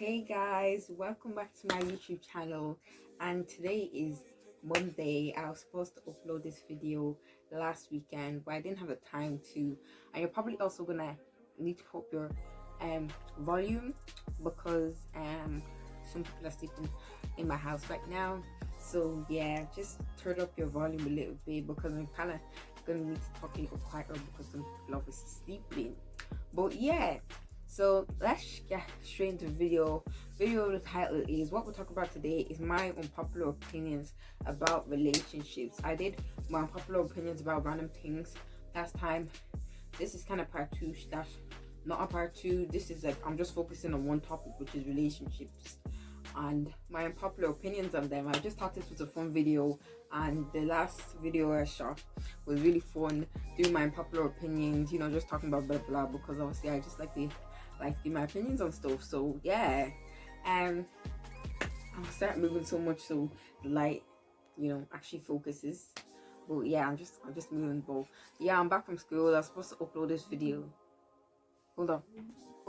Hey guys, welcome back to my YouTube channel. And today is Monday. I was supposed to upload this video last weekend, but I didn't have the time to. And you're probably also gonna need to up your volume because some people are sleeping in my house right now. So yeah, just turn up your volume a little bit because I'm kind of gonna need to talk a little quieter because some people obviously sleeping. But yeah, so let's get straight into the video. The title is, what we'll talk about today is my unpopular opinions about relationships. I did my unpopular opinions about random things last time. This is kind of part two slash not a part two. This is like, I'm just focusing on one topic, which is relationships and my unpopular opinions on them. I just thought this was a fun video, and the last video I shot was really fun doing my unpopular opinions, just talking about blah blah, because obviously I just like to give my opinions on stuff. So yeah, I'll start moving so much so the light actually focuses. But yeah, I'm just moving. But yeah, I'm back from school. I was supposed to upload this video. Hold on.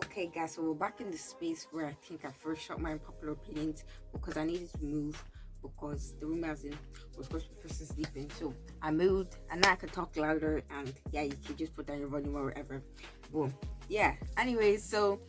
Okay guys, so we're back in the space where I think I first shot my unpopular opinions, because I needed to move because the room I was in was supposed to be person sleeping. So I moved, and now I can talk louder, and yeah, you can just put down your volume or whatever. Boom. Yeah, anyways, so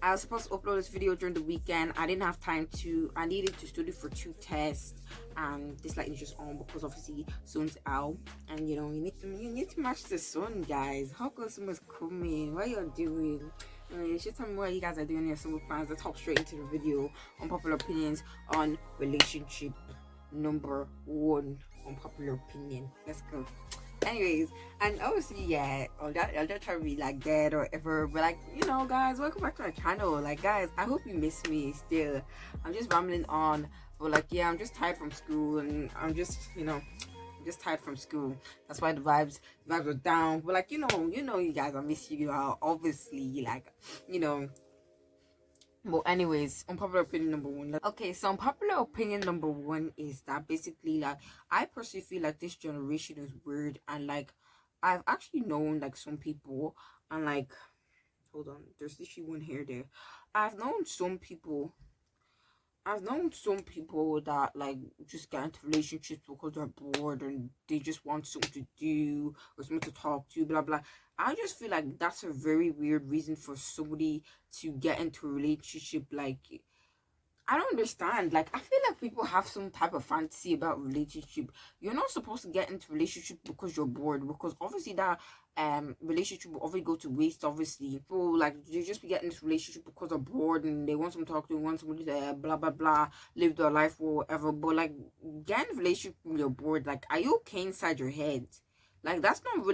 I was supposed to upload this video during the weekend. I didn't have time to. I needed to study for 2 tests, and this light is just on because obviously sun's out, and you need to match the sun, guys. How come summer's coming? What y'all doing? You should tell me what you guys are doing in your summer plans. Let's hop straight into the video. Unpopular opinions on relationship number 1. Unpopular opinion. Let's go. Anyways, and obviously, yeah, I'll just try to be like dead or ever, but like, guys, welcome back to my channel. Like, guys, I hope you miss me still. I'm just rambling on, but like, yeah, I'm just tired from school, and I'm just tired from school. That's why the vibes were down. But like, you guys, I miss you all, obviously, like, But anyways, unpopular opinion number 1. Okay, so unpopular opinion number 1 is that basically, like, I personally feel like this generation is weird, and like, I've actually known like some people, and like, hold on, there's literally one here there. I've known some people that like just get into relationships because they're bored and they just want something to do or someone to talk to, blah blah. I just feel like that's a very weird reason for somebody to get into a relationship. Like, I don't understand. Like, I feel like people have some type of fantasy about relationship. You're not supposed to get into relationship because you're bored, because obviously that relationship will always go to waste. Obviously, people like, they just be getting into relationship because they're bored and they want someone to talk to, want somebody to blah blah blah, live their life or whatever. But like, getting in a relationship when you're bored, like, are you okay inside your head? Like, that's not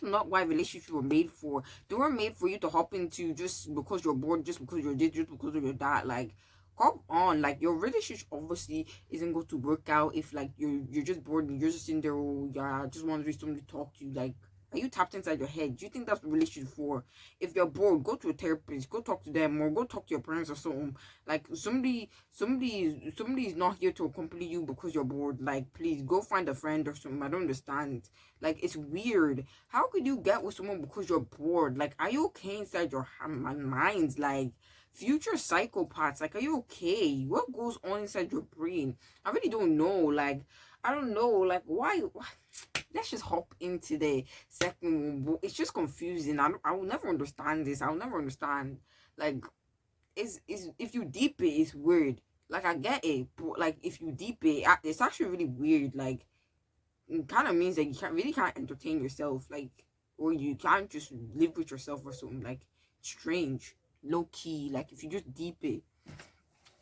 not why relationships were made for. They were made for you to hop into just because you're bored, just because you're this, just because of your dad. Like, come on, like, your relationship obviously isn't going to work out if like you're just bored and you're just in there. Oh yeah, I just want somebody to talk to you. Like, are you tapped inside your head? Do you think that's what relationship for? If you're bored, go to a therapist, go talk to them, or go talk to your parents or something. Like, somebody is not here to accompany you because you're bored. Like, please go find a friend or something. I don't understand. Like, it's weird. How could you get with someone because you're bored? Like, are you okay inside your minds? Like, future psychopaths, like, are you okay? What goes on inside your brain? I really don't know. Like, I don't know. Like, why? Let's just hop into the second one. It's just confusing. I will never understand this. I'll never understand. Like, is if you deep it, it's weird. Like, I get it, but like, if you deep it, it's actually really weird. Like, it kind of means that you can't entertain yourself, like, or you can't just live with yourself or something. Like, strange, low key. Like, if you just deep it.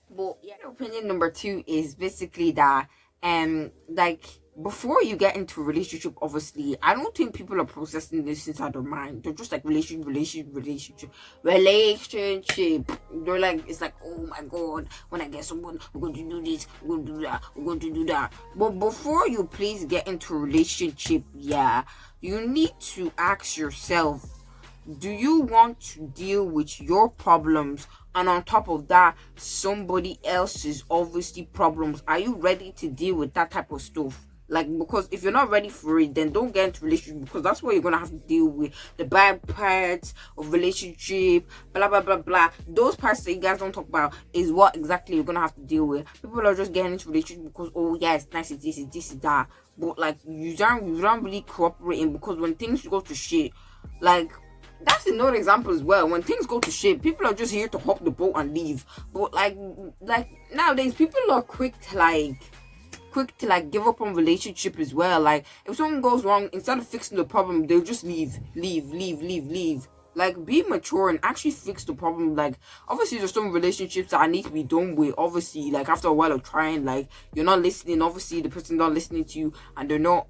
But yeah, opinion number 2 is basically that like, before you get into a relationship, obviously, I don't think people are processing this inside their mind. They're just like, relationship. They're like, it's like, oh my god, when I get someone, we're going to do this, we're going to do that, we're going to do that. But before you please get into a relationship, yeah, you need to ask yourself, do you want to deal with your problems, and on top of that, somebody else's obviously problems? Are you ready to deal with that type of stuff? Like, because if you're not ready for it, then don't get into relationship, because that's what you're gonna have to deal with. The bad parts of relationship, blah blah blah blah. Those parts that you guys don't talk about is what exactly you're gonna have to deal with. People are just getting into relationship because, oh yeah, it's nice, it's this, it's that. But like, you don't really cooperating, because when things go to shit, like, that's another example as well. When things go to shit, people are just here to hop the boat and leave. But like nowadays, people are quick to like give up on relationship as well. Like, if something goes wrong, instead of fixing the problem, they'll just leave. Like, be mature and actually fix the problem. Like, obviously there's some relationships that need to be done with. Obviously, like, after a while of trying, like, you're not listening. Obviously the person's not listening to you, and they're not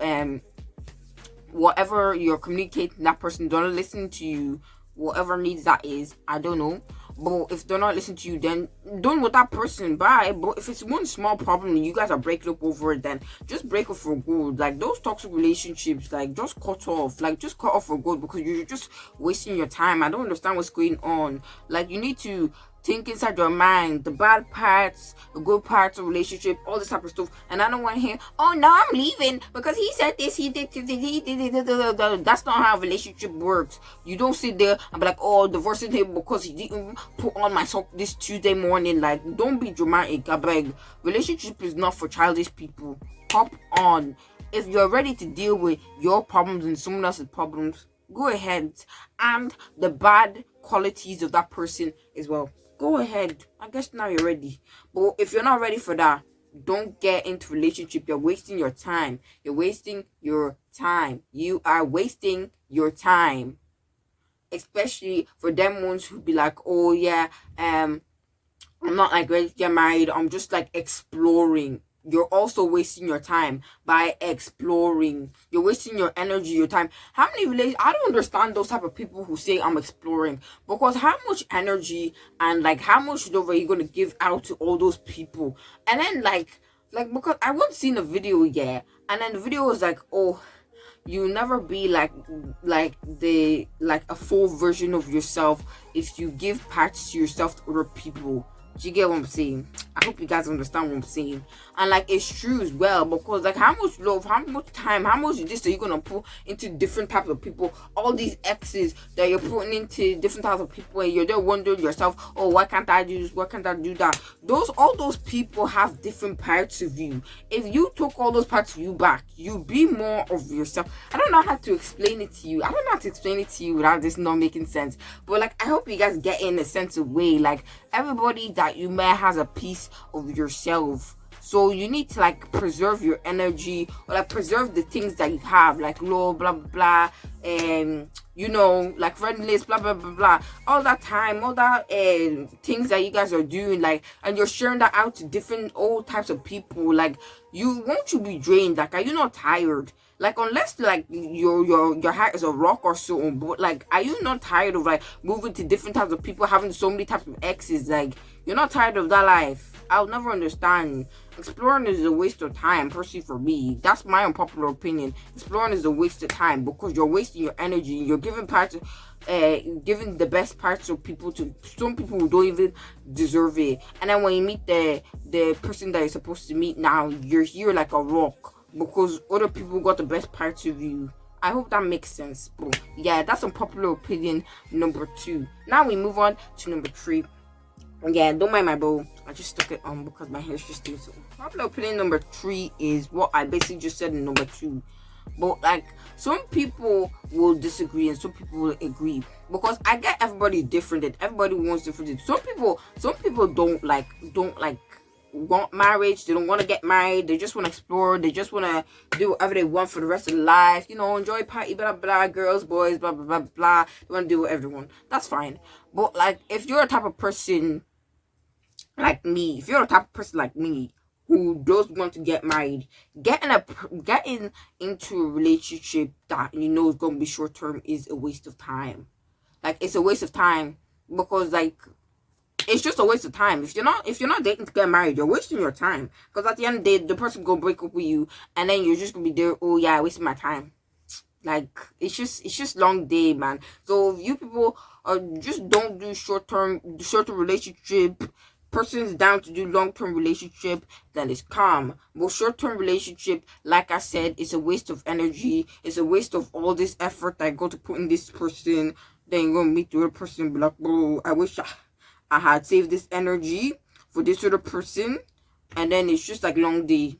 whatever you're communicating, that person don't listen to you, whatever needs that is, I don't know. But if they're not listening to you, then done with that person, bye. But if it's one small problem and you guys are breaking up over it, then just break up for good. Like, those toxic relationships, like, just cut off. Like, just cut off for good, because you're just wasting your time. I don't understand what's going on. Like, you need to think inside your mind the bad parts, the good parts of relationship, all this type of stuff. And I don't want to hear, oh no, I'm leaving because he said this, he did. That's not how a relationship works. You don't sit there and be like, oh, divorcing him because he didn't put on my sock this Tuesday morning. Like, don't be dramatic, I beg. Relationship is not for childish people. Hop on. If you're ready to deal with your problems and someone else's problems, go ahead. And the bad qualities of that person as well, go ahead. I guess now you're ready. But if you're not ready for that, don't get into relationship. You're wasting your time. You're wasting your time. You are wasting your time. Especially for them ones who be like, oh yeah, I'm not like ready to get married. I'm just like exploring. You're also wasting your time by exploring. You're wasting your energy, your time. How many I don't understand those type of people who say I'm exploring, because how much energy and like how much love are you gonna give out to all those people? And then like because I once seen a video, yeah, and then the video was like, oh, you never be like a full version of yourself if you give parts to yourself to other people. Do you get what I'm saying? I hope you guys understand what I'm saying. And like, it's true as well, because like, how much love, how much time, how much of this are you gonna put into different types of people? All these exes that you're putting into different types of people, and you're there wondering yourself, oh, why can't I do this, why can't I do that? All those people have different parts of you. If you took all those parts of you back, you'd be more of yourself. I don't know how to explain it to you. I don't know how to explain it to you without this not making sense. But like, I hope you guys get in a sense of way. Like, everybody that you met has a piece of yourself. So you need to like preserve your energy, or like preserve the things that you have, like love, blah blah blah, and you know, like friendliness, blah blah blah blah. All that time, all that things that you guys are doing, like, and you're sharing that out to different all types of people. Like, you won't you be drained? Like, are you not tired? Like, unless like your heart is a rock or so, but like, are you not tired of like moving to different types of people, having so many types of exes? Like, you're not tired of that life? I'll never understand. Exploring is a waste of time, personally, for me. That's my unpopular opinion. Exploring is a waste of time, because you're wasting your energy. You're giving parts, giving the best parts of people to some people who don't even deserve it. And then when you meet the person that you're supposed to meet now, you're here like a rock, because other people got the best parts of you. I hope that makes sense. But yeah, that's unpopular opinion number 2. Now we move on to number 3. Yeah, don't mind my bow. I just stuck it on because my hair's just doing so. Popular opinion number 3 is what I basically just said in number 2. But like, some people will disagree and some people will agree, because I get everybody's different and everybody wants different things. Some people don't want marriage. They don't want to get married. They just want to explore. They just want to do whatever they want for the rest of their life. You know, enjoy party, blah blah, girls, boys, blah blah blah blah. They want to do what everyone. That's fine. But like, if you're a type of person like me, if you're a type of person like me who does want to get married, getting into a relationship that you know is going to be short term is a waste of time. Like, it's a waste of time, because like, it's just a waste of time. If you're not dating to get married, you're wasting your time, because at the end of the day, the person gonna break up with you, and then you're just gonna be there, oh yeah, I wasted my time. Like, it's just long day, man. So you people just don't do short term relationship. person's down to do long-term relationship, then it's calm. But short-term relationship, like I said, is a waste of energy. It's a waste of all this effort I got to put in this person. Then you're gonna meet the other person and be like, bro, I wish I had saved this energy for this other person. And then it's just like long day.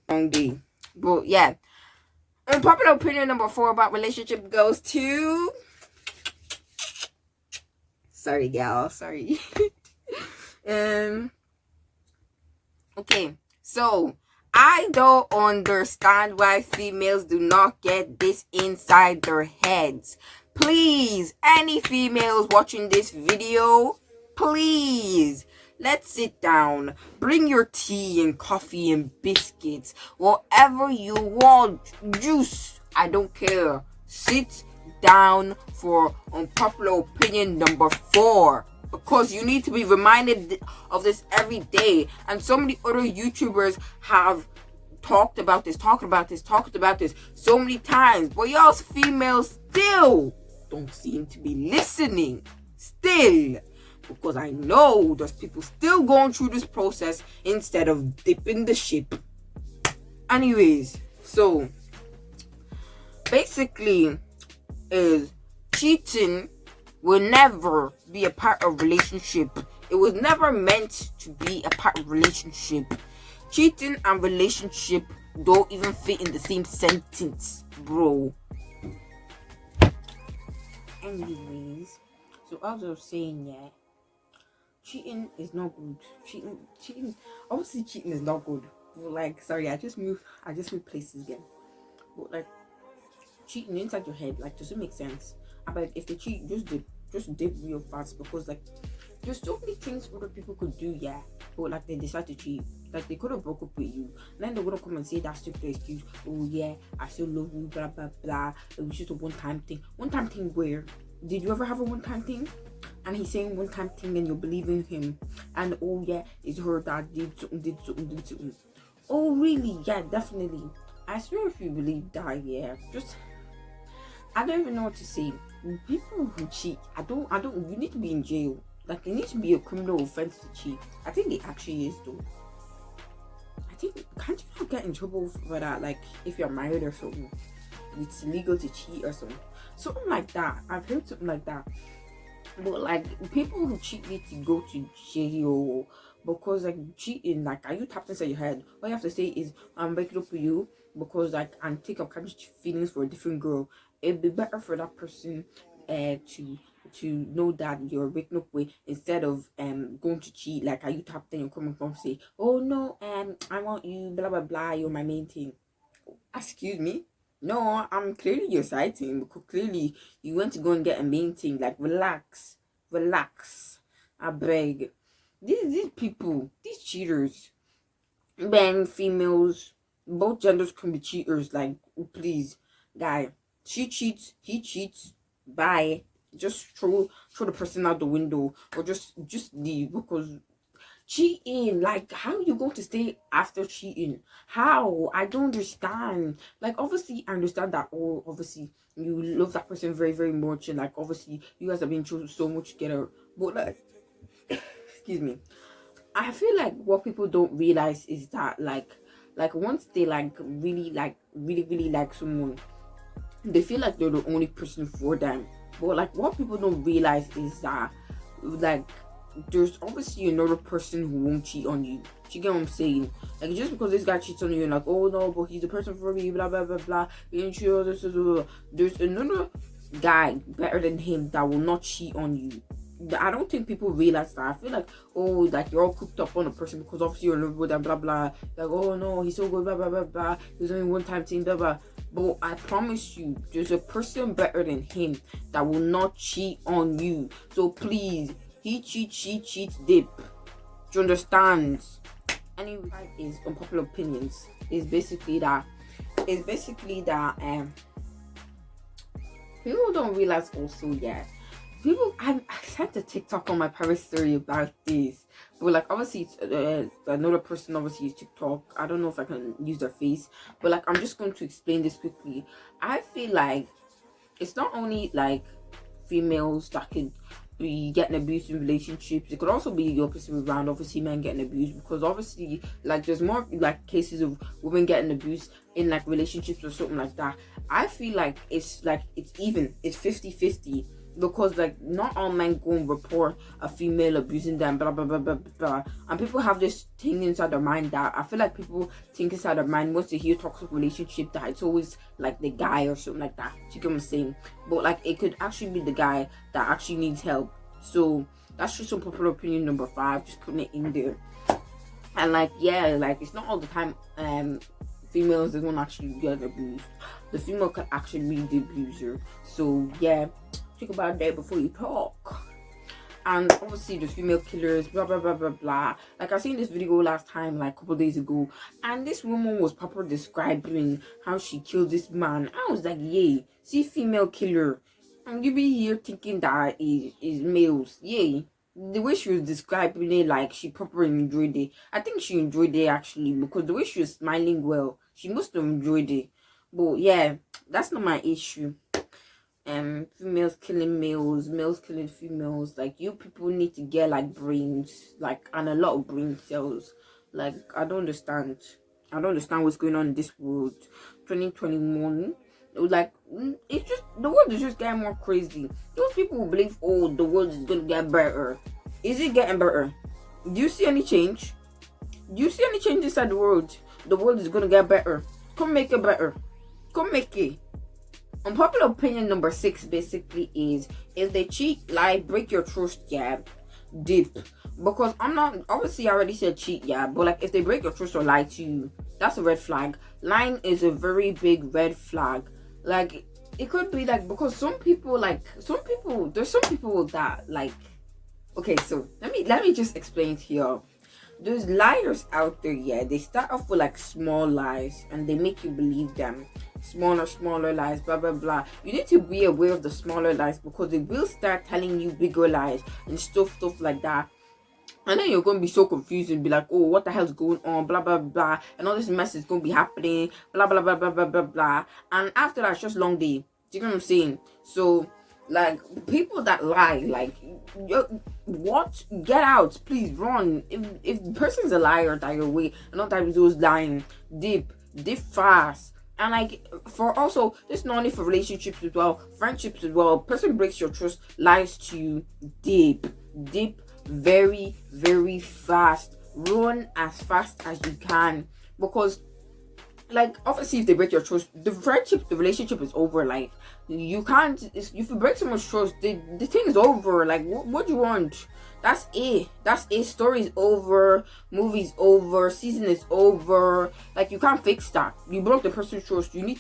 But yeah. Unpopular opinion number 4 about relationship goes to... Sorry, gal. Sorry. Okay, so I don't understand why females do not get this inside their heads. Please, any females watching this video, please, let's sit down. Bring your tea and coffee and biscuits, whatever you want, juice, I don't care. Sit down for unpopular opinion number 4. Because you need to be reminded of this every day. And so many other YouTubers have talked about this so many times. But y'all's females still don't seem to be listening. Still. Because I know there's people still going through this process instead of dipping the ship. Anyways, so basically is cheating will never be a part of relationship. It was never meant to be a part of relationship. Cheating and relationship don't even fit in the same sentence, bro. Anyways, so as I was saying, yeah, cheating is not good. Cheating, obviously cheating is not good. But like, sorry, I just moved places again. But like, cheating inside your head, like, does it make sense? But if they cheat, just dip real fast, because like there's so many things other people could do, yeah, but like they decide to cheat. Like they could have broke up with you, and then they're gonna come and say that stupid excuse, oh yeah, I still love you, blah blah blah. It was just a one-time thing. One-time thing where? Did you ever have a one-time thing? And he's saying one-time thing and you're believing him, and oh yeah, it's her that did something. Oh really? Yeah, definitely. I swear, if you believe that, yeah, just, I don't even know what to say. People who cheat, I don't, you need to be in jail. Like, it needs to be a criminal offense to cheat. I think it actually is, though. I think, can't you not get in trouble for that? Like, if you're married or something, it's illegal to cheat or something. Something like that. I've heard something like that. But, like, people who cheat need to go to jail. Because, like, cheating, like, are you tapped inside your head? All you have to say is, I'm breaking up with you because, like, I'm taking up feelings for a different girl. It'd be better for that person to know that you're breaking up with, instead of going to cheat. Like, are you tapped in, you're coming from say, oh no, I want you, blah blah blah, you're my main thing. Excuse me? No, I'm clearly your side thing, because clearly you went to go and get a main thing. Like, relax. I beg. These people, these cheaters, men, females, both genders can be cheaters. Like, please, guy. She cheats, he cheats, bye. Just throw the person out the window, or just leave. Because cheating, like, how are you going to stay after cheating? How? I don't understand. Like, obviously I understand that, oh, obviously you love that person very very much, and like, obviously you guys have been through so much together. But like, excuse me, I feel like what people don't realize is that like once they like really like someone, they feel like they're the only person for them. But like, what people don't realize is that like there's obviously another person who won't cheat on you. Do you get what I'm saying? Like, just because this guy cheats on you, and like, oh no, but he's the person for me, blah blah blah blah, there's another guy better than him that will not cheat on you. I don't think people realize that. I feel like, oh, like you're all cooked up on a person because obviously you're in love with them, blah blah. Like, oh no, he's so good, blah blah blah blah. He's only one time thing, blah blah. But I promise you, there's a person better than him that will not cheat on you. So please, he cheats, she cheats, dip. Do you understand? Anyway, is unpopular opinions. Is basically that people don't realize also, yeah. People, I sent a TikTok on my private story about this, but like, obviously it's another person obviously use TikTok. I don't know if I can use their face, but like, I'm just going to explain this quickly. I feel like it's not only like females that can be getting abused in relationships. It could also be the opposite way around, obviously men getting abused, because obviously like there's more like cases of women getting abused in like relationships or something like that. I feel like it's even, it's 50-50, because like not all men go and report a female abusing them, blah blah blah blah blah. And people have this thing inside their mind that I feel like people think inside their mind once they hear toxic relationship that it's always like the guy or something like that. You get what I'm saying? But like it could actually be the guy that actually needs help. So that's just unpopular opinion number 5, just putting it in there. And like yeah, like it's not all the time females that don't actually get abused. The female can actually be the abuser. So yeah, think about that before you talk. And obviously the female killers, blah blah blah blah blah. Like I seen this video last time, like a couple days ago, and this woman was proper describing how she killed this man. I was like, yay, see, female killer. And you be here thinking that is males. Yay. The way she was describing it, like she properly enjoyed it. I think she enjoyed it actually, because the way she was smiling well, she must have enjoyed it. But yeah, that's not my issue. Females killing males, males killing females. Like, you people need to get like brains, like, and a lot of brain cells. Like, I don't understand what's going on in this world. 2021, like, it's just, the world is just getting more crazy. Those people who believe, oh, the world is gonna get better. Is it getting better? Do you see any change? Do you see any change inside the world? The world is gonna get better. Come make it better. Come make it. Unpopular opinion number 6 basically is, if they cheat, lie, break your trust, yeah, dip. Because I'm not, obviously I already said cheat, yeah, but like if they break your trust or lie to you, that's a red flag. Lying is a very big red flag. Like, it could be like, because there's some people that like, okay, so let me just explain to you. There's liars out there, yeah, they start off with like small lies and they make you believe them. Smaller lies, blah blah blah. You need to be aware of the smaller lies, because they will start telling you bigger lies and stuff like that. And then you're going to be so confused and be like, oh, what the hell's going on, blah blah blah, and all this mess is going to be happening, blah blah blah blah blah blah blah. And after that, it's just long day. Do you know what I'm saying? So like, people that lie, like, what, get out, please, run. If the person's a liar, die your way, and not that those lying, dip fast. And like, for also, this not only for relationships as well, friendships as well. Person breaks your trust, lies to you, dip very, very fast. Run as fast as you can, because like, obviously if they break your trust, the relationship is over. Like, you can't, if you break someone's trust, the thing is over. Like, what do you want? That's it. Story's over, movie's over, season is over. Like, you can't fix that. You broke the person's trust. You need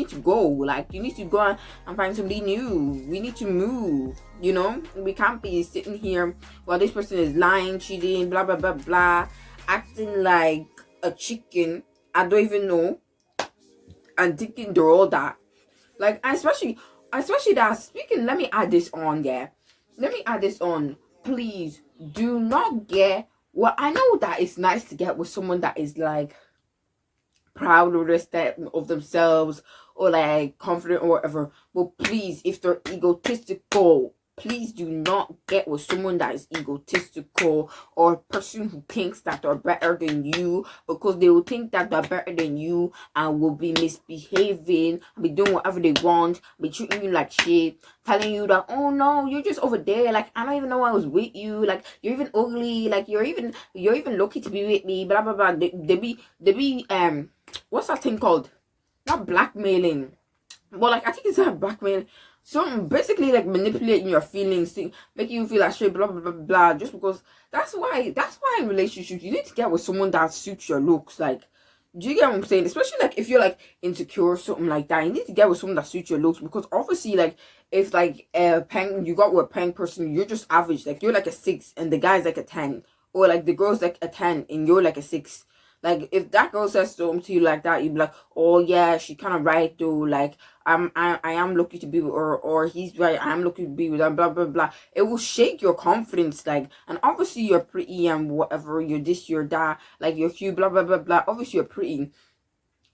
to go. Like, you need to go and find somebody new. We need to move. You know, we can't be sitting here while this person is lying, cheating, blah blah blah blah, acting like a chicken. I don't even know, and thinking they're all that. Like, especially that, speaking, let me add this on, yeah. Let me add this on. Please do not get, well, I know that it's nice to get with someone that is like proud of themselves, or like confident or whatever, but please, if they're egotistical, please do not get with someone that is egotistical, or a person who thinks that they're better than you, because they will think that they're better than you and will be misbehaving, be doing whatever they want, be treating you like shit, telling you that, oh no, you're just over there, like, I don't even know I was with you, like, you're even ugly, like, you're even lucky to be with me, blah blah blah. They be what's that thing called? Not blackmailing, but like, I think it's not blackmailing. So basically, like, manipulating your feelings, making you feel like shit, blah blah blah blah. Just because that's why in relationships you need to get with someone that suits your looks. Like, do you get what I'm saying? Especially like if you're like insecure or something like that, you need to get with someone that suits your looks, because obviously, like, if like you got with a peng person, you're just average. Like, you're like a 6 and the guy's like a 10, or like the girl's like a 10 and you're like a 6. Like, if that girl says something to you like that, you'd be like, oh yeah, she kind of right though. Like, I am lucky to be with her, or he's right, I am lucky to be with her, blah blah blah. It will shake your confidence. Like, and obviously you're pretty and whatever, you're this, you're that, like, you're cute, blah blah blah blah. Obviously you're pretty,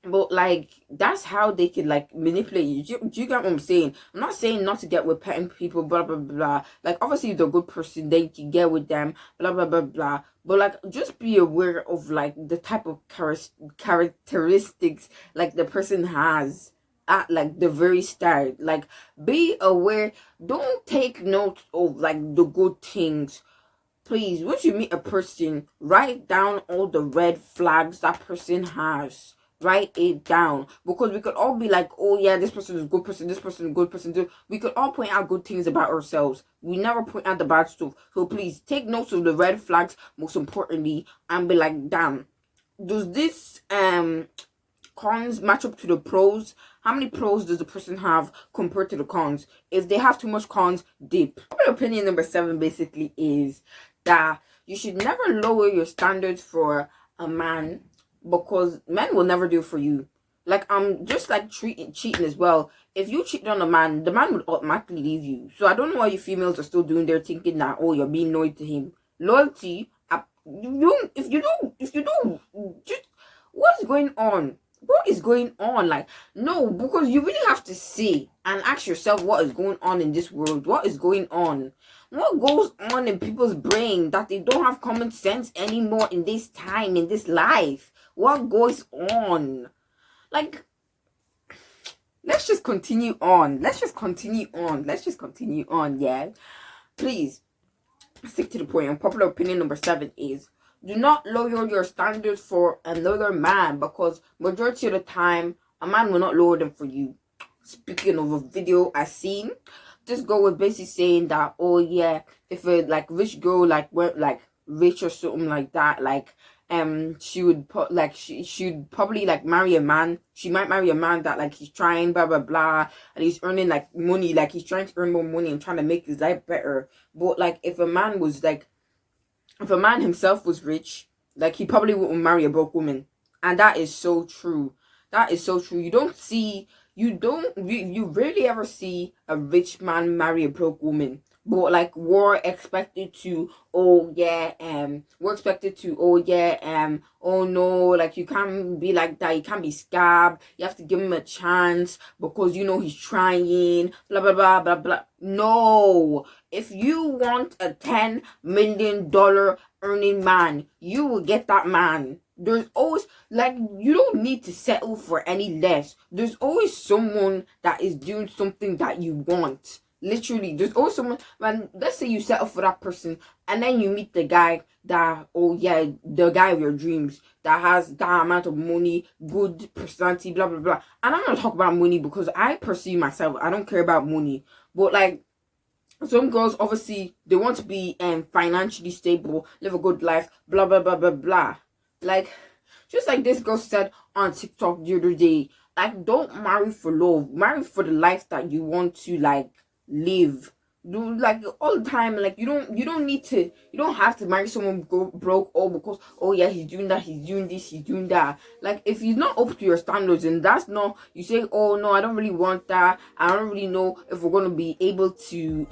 But like that's how they could like manipulate you. Do you get what I'm saying? I'm not saying not to get with petting people, blah blah blah. Like obviously if they're a good person, they can get with them, blah blah blah blah. But like just be aware of like the type of characteristics like the person has at like the very start. Like be aware. Don't take note of like the good things. Please, once you meet a person, write down all the red flags that person has. Write it down, because we could all be like, oh yeah, this person is a good person, this person is a good person too. We could all point out good things about ourselves. We never point out the bad stuff. So please take notes of the red flags, most importantly, and be like, damn, does this cons match up to the pros? How many pros does the person have compared to the cons? If they have too much cons, dip. My opinion number 7 basically is that you should never lower your standards for a man, because men will never do it for you. Like just like cheating as well. If you cheat on a man, the man would automatically leave you. So I don't know why you females are still doing there thinking that, oh, you're being loyal to him. Loyalty, if you don't, just what's going on? What is going on? Like, no, because you really have to see and ask yourself what is going on in this world. What is going on? What goes on in people's brain that they don't have common sense anymore in this time, in this life? What goes on? Like, let's just continue on. Let's just continue on, yeah? Please, stick to the point. Unpopular opinion number 7 is, do not lower your standards for another man, because majority of the time, a man will not lower them for you. Speaking of a video I seen, this girl was basically saying that, oh yeah, if a like rich girl like went like rich or something like that, like she would she'd probably like marry a man. She might marry a man that like he's trying blah blah blah, and he's earning like money, like he's trying to earn more money and trying to make his life better. But like if a man himself was rich, like he probably wouldn't marry a broke woman. And that is so true. That is so true. You rarely ever see a rich man marry a broke woman. But like we're expected to, oh no, like you can't be like that, you can't be scabbed, you have to give him a chance because you know he's trying, blah blah blah blah blah. No, if you want a $10 million earning man, you will get that man. There's always, like, you don't need to settle for any less. There's always someone that is doing something that you want. Literally, there's always someone. When let's say you settle for that person, and then you meet the guy that, oh yeah, the guy of your dreams that has that amount of money, good personality, blah blah blah. And I'm not talking about money because I perceive myself, I don't care about money. But like, some girls obviously they want to be financially stable, live a good life, blah blah blah blah blah. Like, just like this girl said on TikTok the other day, like, don't marry for love, marry for the life that you want to like live. Do like all the time, like you don't have to marry someone broke, oh because oh yeah he's doing that, he's doing this, he's doing that. Like if he's not up to your standards, and that's not, you say, oh no, I don't really want that, I don't really know if we're gonna be able to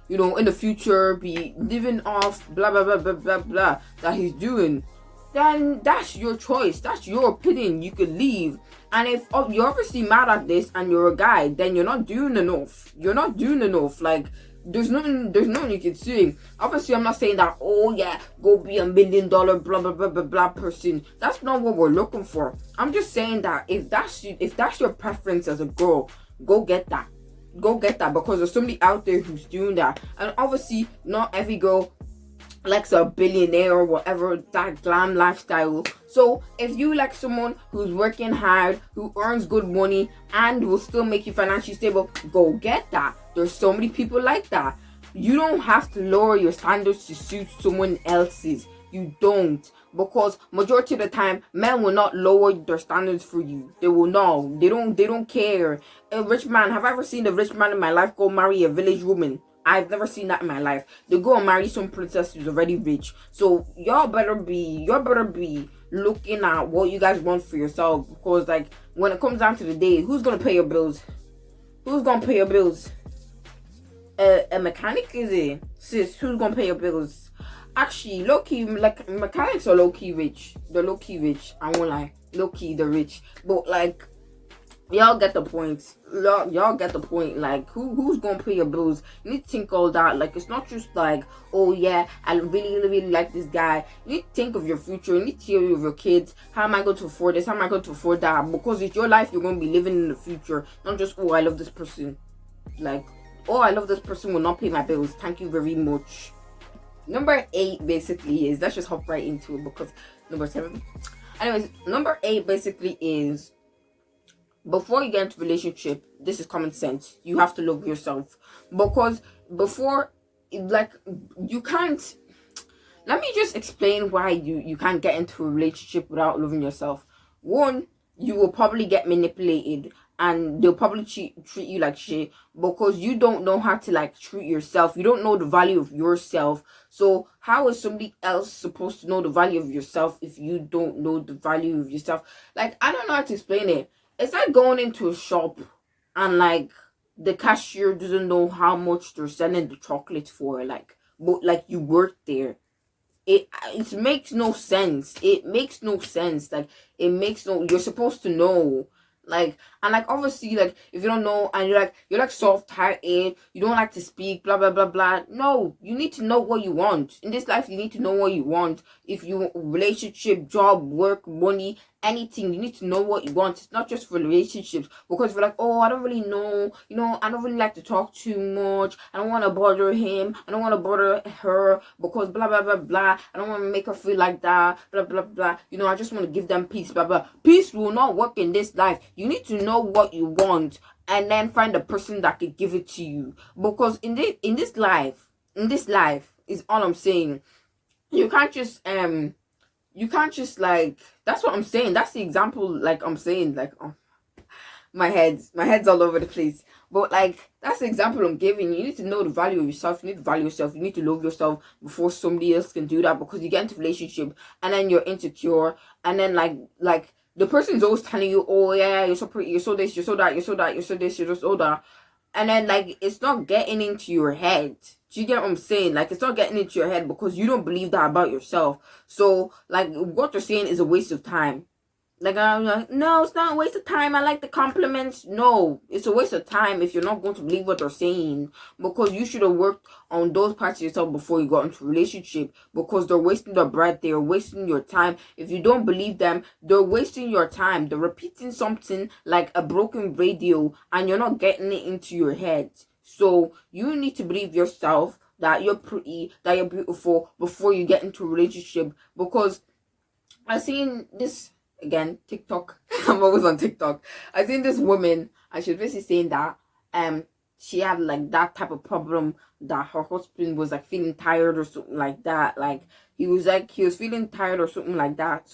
you know, in the future be living off blah blah blah blah blah blah that he's doing, then that's your choice, that's your opinion, you could leave. And if you're obviously mad at this and you're a guy, then you're not doing enough. You're not doing enough. Like, there's nothing you can say. Obviously, I'm not saying that, oh yeah, go be $1 million blah blah blah blah blah person. That's not what we're looking for. I'm just saying that if that's your preference as a girl, go get that. Go get that, because there's somebody out there who's doing that. And obviously, not every girl likes a billionaire or whatever, that glam lifestyle. So if you like someone who's working hard, who earns good money and will still make you financially stable, go get that. There's so many people like that. You don't have to lower your standards to suit someone else's. You don't, because majority of the time men will not lower their standards for you. They will not. They don't care. A rich man, have I ever seen a rich man in my life go marry a village woman? I've never seen that in my life. They go and marry some princess who's already rich. So y'all better be looking at what you guys want for yourself, because like when it comes down to the day, who's gonna pay your bills? Who's gonna pay your bills? A mechanic, is it? Sis, who's gonna pay your bills? actually low-key, like, mechanics are low-key rich. They're low-key rich, I won't lie. Low-key, they're rich. But like, y'all get the point. Y'all get the point. Like, who's gonna pay your bills? You need to think all that. Like, it's not just like, oh yeah, I really like this guy. You need to think of your future. You need to think of your kids. How am I going to afford this? How am I going to afford that? Because it's your life you're going to be living in the future. Not just, oh, I love this person. Like, oh, I love this person will not pay my bills. Thank you very much. Number 8 basically is, let's just hop right into it because number 7. Anyways, number 8 basically is, before you get into a relationship, this is common sense. You have to love yourself. Because before, like, you can't, let me just explain why you can't get into a relationship without loving yourself. One, you will probably get manipulated and they'll probably treat you like shit because you don't know how to, like, treat yourself. You don't know the value of yourself. So how is somebody else supposed to know the value of yourself if you don't know the value of yourself? Like, I don't know how to explain it. It's like going into a shop and, like, the cashier doesn't know how much they're selling the chocolate for, like, but, like, you work there. It makes no sense. It makes no sense. Like, it makes no, you're supposed to know. Like, and like, obviously, like, if you don't know and you're like soft-hearted, you don't like to speak, blah blah blah blah. No, you need to know what you want in this life. You need to know what you want. If you want relationship, job, work, money, anything, you need to know what you want. It's not just for relationships, because we're like, oh, I don't really know, you know, I don't really like to talk too much, I don't want to bother him, I don't want to bother her, because blah blah blah blah, I don't want to make her feel like that, blah blah blah, you know, I just want to give them peace, blah blah. Peace will not work in this life. You need to know what you want and then find a person that can give it to you, because in this life is all I'm saying. You can't just like, that's what I'm saying. That's the example, like, I'm saying, like, oh, my head's all over the place. But like, that's the example I'm giving. You need to know the value of yourself. You need to value yourself. You need to love yourself before somebody else can do that, because you get into a relationship and then you're insecure, and then like the person's always telling you, oh yeah, you're so pretty, you're so this, you're so that, you're so that, you're so this, you're just so that. And then, like, it's not getting into your head. Do you get what I'm saying? Like, it's not getting into your head because you don't believe that about yourself. So, like, what they're saying is a waste of time. Like, I'm like, no, it's not a waste of time. I like the compliments. No, it's a waste of time if you're not going to believe what they're saying. Because you should have worked on those parts of yourself before you got into a relationship. Because they're wasting their breath. They're wasting your time. If you don't believe them, they're wasting your time. They're repeating something like a broken radio and you're not getting it into your head. So, you need to believe yourself that you're pretty, that you're beautiful before you get into a relationship. Because I've seen this, again, TikTok. I'm always on TikTok. I seen this woman and she was basically saying that she had like that type of problem, that her husband was like feeling tired or something like that. Like he was feeling tired or something like that.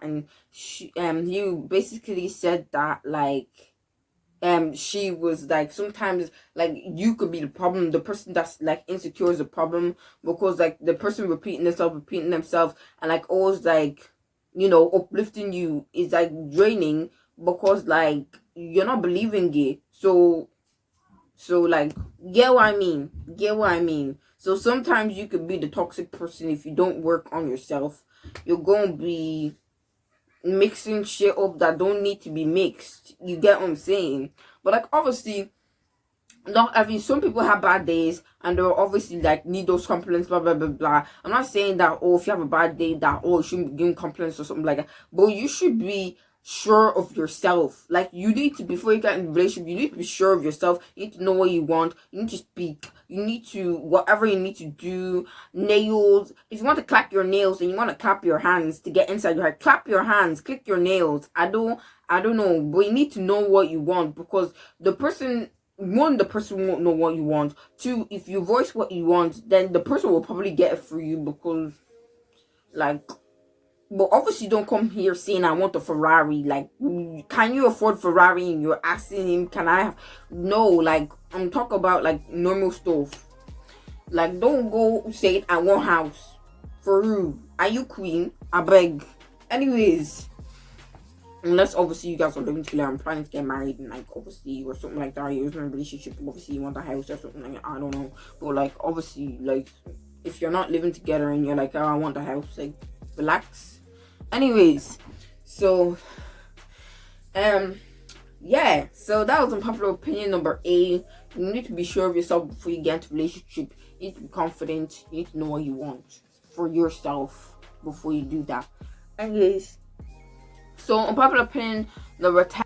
And she he basically said that like she was like, sometimes like you could be the problem, the person that's like insecure is the problem, because like the person repeating themselves and like always like, you know, uplifting you is like draining, because like you're not believing it. So like, get what I mean. So sometimes you could be the toxic person if you don't work on yourself. You're gonna be mixing shit up that don't need to be mixed. You get what I'm saying? But like, obviously, some people have bad days and they'll obviously like need those compliments, blah blah blah blah. I'm not saying that, oh, if you have a bad day, that, oh, you shouldn't be giving compliments or something like that, but you should be sure of yourself. Like, you need to, before you get in a relationship, you need to be sure of yourself. You need to know what you want. You need to speak. You need to, whatever you need to do. Nails, if you want to clap your nails and you want to clap your hands to get inside your head, clap your hands, click your nails. I don't know, but you need to know what you want, because the person won't know what you want. Two, if you voice what you want, then the person will probably get it for you, because like, but obviously don't come here saying I want a Ferrari. Like, can you afford Ferrari? And you're asking him, can I have? No, like, I'm talking about like normal stuff. Like, don't go say I want house. For real, are you queen? I beg. Anyways, unless obviously you guys are living together and planning to get married, and like obviously or something like that, you're in a relationship, obviously you want a house or something like that, I don't know. But like, obviously, like, if you're not living together and you're like, oh, I want the house, like, relax. Anyways, so yeah, so that was unpopular opinion number 8. You need to be sure of yourself before you get into a relationship. You need to be confident. You need to know what you want for yourself before you do that. Anyways, so unpopular opinion number 10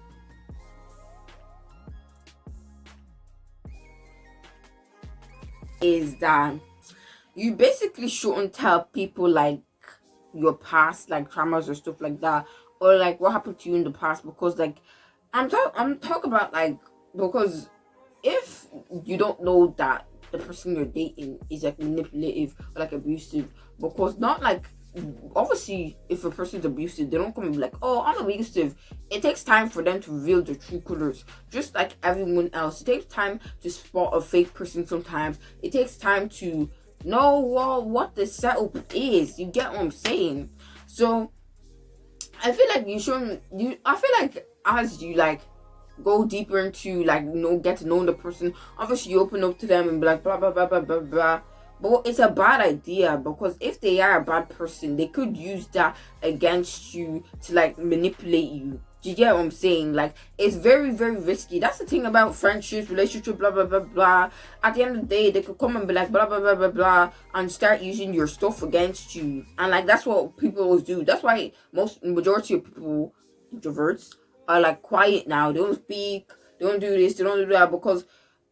is that you basically shouldn't tell people like your past, like traumas or stuff like that, or like what happened to you in the past, because like I'm talking about like, because if you don't know that the person you're dating is like manipulative or like abusive, because not like, obviously if a person's abusive, they don't come and be like, oh, I'm abusive. It takes time for them to reveal their true colors, just like everyone else. It takes time to spot a fake person. Sometimes it takes time to know what the setup is. You get what I'm saying? So I feel like I feel like as you like go deeper into like get to know the person, obviously you open up to them and be like blah blah blah blah blah blah. But it's a bad idea, because if they are a bad person, they could use that against you to like manipulate you. Do you get what I'm saying? Like, it's very, very risky. That's the thing about friendships, relationships, blah, blah, blah, blah. At the end of the day, they could come and be like, blah, blah, blah, blah, blah, and start using your stuff against you. And, like, that's what people always do. That's why majority of people, introverts, are, like, quiet now. They don't speak. They don't do this. They don't do that. Because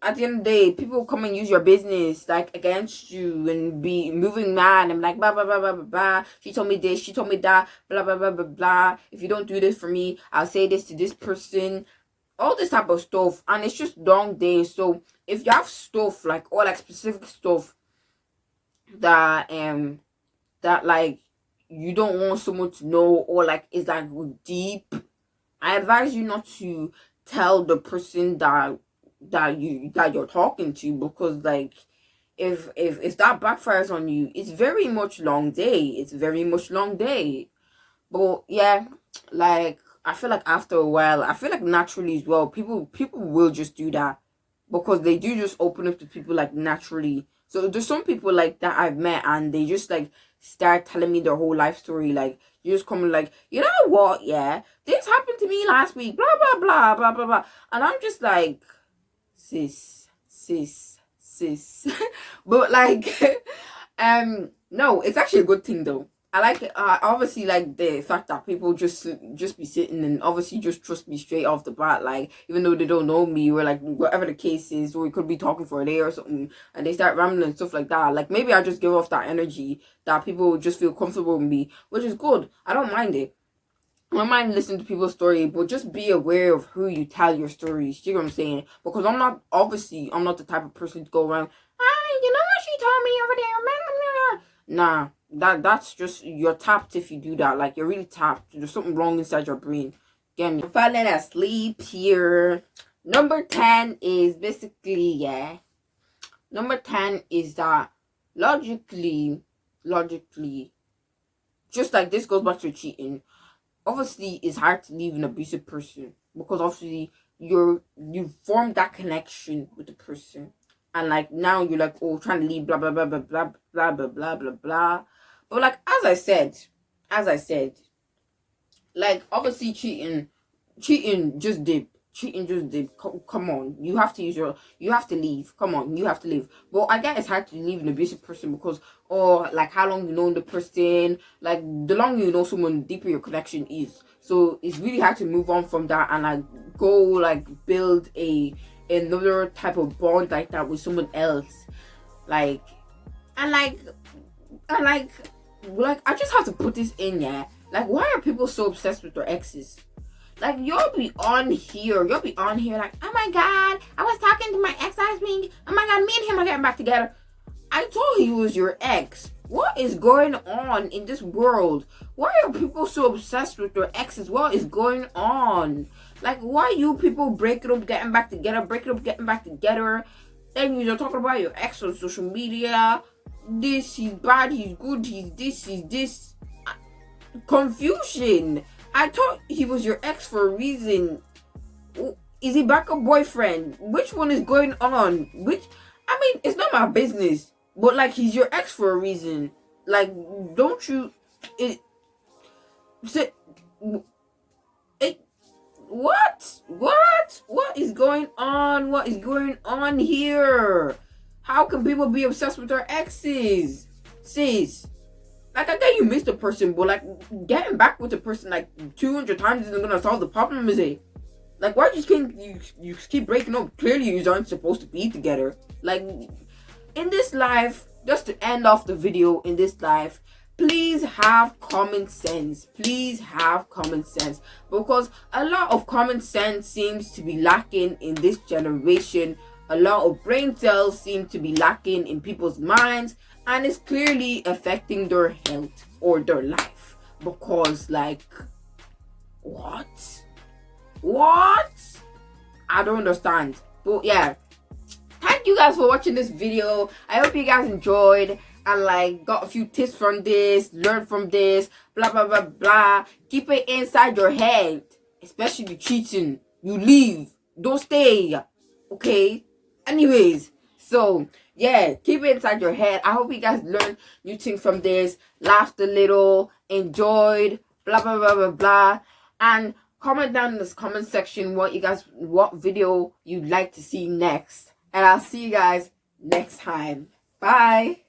at the end of the day, people come and use your business, like, against you and be moving mad and like, blah, blah, blah, blah, blah, blah. She told me this, she told me that, blah, blah, blah, blah, blah. If you don't do this for me, I'll say this to this person. All this type of stuff. And it's just long days. So, if you have stuff, like, or, like, specific stuff that, like, you don't want someone to know, or, like, is, like, deep, I advise you not to tell the person that you're talking to, because like if that backfires on you, it's very much long day. But yeah, like I feel like after a while, I feel like naturally as well, people will just do that, because they do just open up to people like naturally. So there's some people like that I've met, and they just like start telling me their whole life story. Like, you just come like, you know what, yeah, this happened to me last week, blah blah blah blah blah blah. And I'm just like, sis. But like no, it's actually a good thing though. I like it. Obviously like the fact that people just be sitting and obviously just trust me straight off the bat, like even though they don't know me, or like whatever the case is, or we could be talking for a day or something, and they start rambling and stuff like that. Like, maybe I just give off that energy that people just feel comfortable with me, which is good. I don't mind it. I don't mind listening to people's story, but just be aware of who you tell your stories. You know what I'm saying? Because I'm not the type of person to go around, you know what she told me over there. Nah, that's just, you're tapped if you do that. Like, you're really tapped. There's something wrong inside your brain. Get me? I'm falling asleep here. Number 10 is basically, yeah. Number 10 is that logically, just like this goes back to cheating. Obviously, it's hard to leave an abusive person, because obviously you formed that connection with the person, and like now you're like, oh, trying to leave, blah blah blah blah blah blah blah blah blah blah. But like as I said, like obviously cheating just did. Come on, you have to leave. Come on, you have to leave. But I guess it's hard to leave an abusive person, because, or like how long you know the person, like the longer you know someone, the deeper your connection is. So it's really hard to move on from that and like go like build another type of bond like that with someone else. Like I just have to put this in, yeah. Like, why are people so obsessed with their exes? Like, you'll be on here like, oh my god, I was talking to my ex last week. Oh my god, me and him are getting back together. I told he was your ex. What is going on in this world? Why are people so obsessed with their exes? What is going on? Like, why you people breaking up, getting back together, Then you're talking about your ex on social media. This, he's bad, he's good, he's this. Confusion. I thought he was your ex for a reason. Is he backup boyfriend? Which one is going on? I mean, it's not my business. But like, he's your ex for a reason. Like, don't you? It. It. What is going on? What is going on here? How can people be obsessed with their exes, sis? Like, I get you missed a person, but like, getting back with the person like 200 times isn't gonna solve the problem, is it? Like, why just can't you keep breaking up? Clearly, you aren't supposed to be together. Like, in this life, just to end off the video, in this life, please have common sense. Please have common sense, because a lot of common sense seems to be lacking in this generation. A lot of brain cells seem to be lacking in people's minds, and it's clearly affecting their health or their life. Because, like, what? I don't understand. But yeah, thank you guys for watching this video. I hope you guys enjoyed and like got a few tips from this, learned from this, blah blah blah blah. Keep it inside your head, especially cheating. You leave, don't stay, okay? Anyways, so yeah, keep it inside your head. I hope you guys learned new things from this, laughed a little, enjoyed, blah blah blah blah blah. And comment down in this comment section what video you'd like to see next. And I'll see you guys next time. Bye.